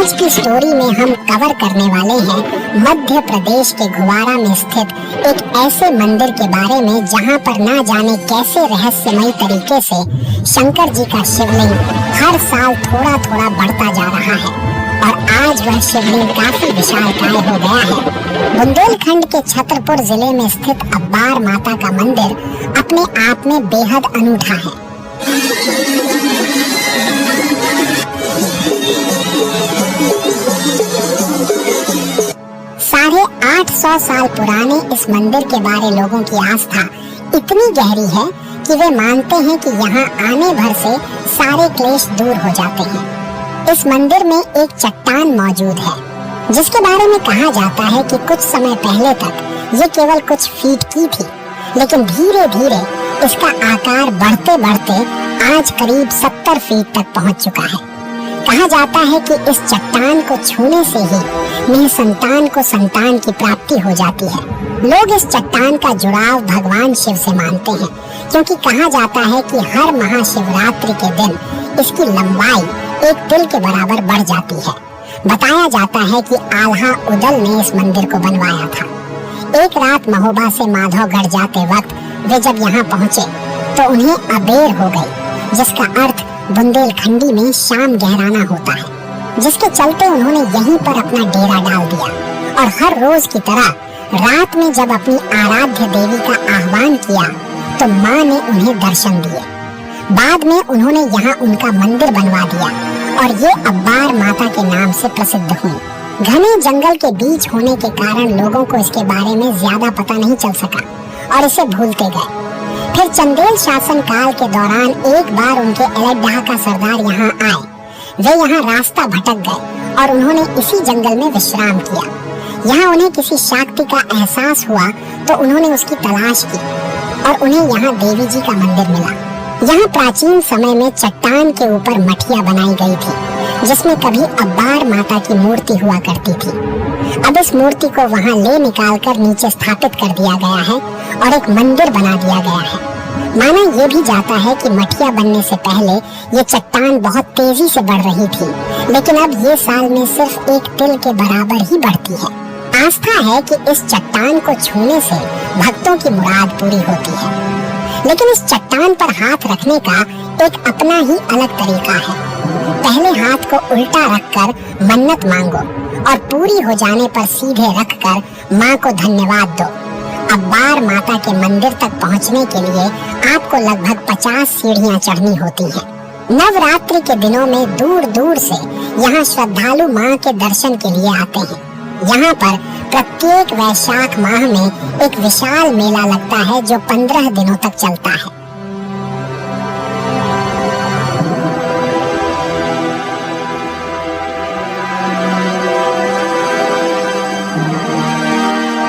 आज की स्टोरी में हम कवर करने वाले हैं मध्य प्रदेश के गुवारा में स्थित एक ऐसे मंदिर के बारे में जहां पर ना जाने कैसे रहस्यमय तरीके से शंकर जी का शिवलिंग हर साल थोड़ा थोड़ा बढ़ता जा रहा है और आज वह शिवलिंग काफी विशालकाय हो गया है। बुंदेलखंड के छतरपुर जिले में स्थित अब्बार माता का मंदिर अपने आप में बेहद अनूठा है। साढ़े 800 साल पुराने इस मंदिर के बारे लोगों की आस्था इतनी गहरी है कि वे मानते हैं कि यहाँ आने भर से सारे क्लेश दूर हो जाते हैं। इस मंदिर में एक चट्टान मौजूद है जिसके बारे में कहा जाता है कि कुछ समय पहले तक ये केवल कुछ फीट की थी, लेकिन धीरे धीरे इसका आकार बढ़ते बढ़ते आज करीब 70 फीट तक पहुँच चुका है। कहा जाता है कि इस चट्टान को छूने से ही निसंतान को संतान की प्राप्ति हो जाती है। लोग इस चट्टान का जुड़ाव भगवान शिव से मानते हैं, क्योंकि कहा जाता है कि हर महाशिवरात्रि के दिन इसकी लंबाई एक तिल के बराबर बढ़ जाती है। बताया जाता है कि आल्हा उदल ने इस मंदिर को बनवाया था। एक रात महोबा से माधवगढ़ जाते वक्त वे जब यहाँ पहुँचे तो उन्हें अबेर हो गई, जिसका अर्थ बुंदेलखंडी में शाम गहराना होता है, जिसके चलते उन्होंने यहीं पर अपना डेरा डाल दिया और हर रोज की तरह रात में जब अपनी आराध्य देवी का आह्वान किया तो माँ ने उन्हें दर्शन दिए। बाद में उन्होंने यहाँ उनका मंदिर बनवा दिया और ये अब्बार माता के नाम से प्रसिद्ध हुई। घने जंगल के बीच होने के कारण लोगों को इसके बारे में ज्यादा पता नहीं चल सका और इसे भूलते गए। फिर चंदेल शासन काल के दौरान एक बार उनके एलड्डाह का सरदार यहाँ आए। वे यहाँ रास्ता भटक गए और उन्होंने इसी जंगल में विश्राम किया। यहाँ उन्हें किसी शक्ति का एहसास हुआ तो उन्होंने उसकी तलाश की और उन्हें यहाँ देवी जी का मंदिर मिला। यहाँ प्राचीन समय में चट्टान के ऊपर मठिया बनाई गई थी जिसमें कभी अब्बार माता की मूर्ति हुआ करती थी। अब इस मूर्ति को वहाँ ले निकाल कर नीचे स्थापित कर दिया गया है और एक मंदिर बना दिया गया है। माना ये भी जाता है कि मठिया बनने से पहले ये चट्टान बहुत तेजी से बढ़ रही थी, लेकिन अब ये साल में सिर्फ एक तिल के बराबर ही बढ़ती है। आस्था है कि इस चट्टान को छूने से भक्तों की मुराद पूरी होती है, लेकिन इस चट्टान पर हाथ रखने का एक अपना ही अलग तरीका है। पहले हाथ को उल्टा रखकर मन्नत मांगो और पूरी हो जाने पर सीधे रखकर माँ को धन्यवाद दो। अब्बार माता के मंदिर तक पहुँचने के लिए आपको लगभग 50 सीढ़ियाँ चढ़नी होती हैं। नवरात्रि के दिनों में दूर दूर से यहाँ श्रद्धालु माँ के दर्शन के लिए आते हैं। यहाँ पर प्रत्येक वैशाख माह में एक विशाल मेला लगता है जो 15 दिनों तक चलता है।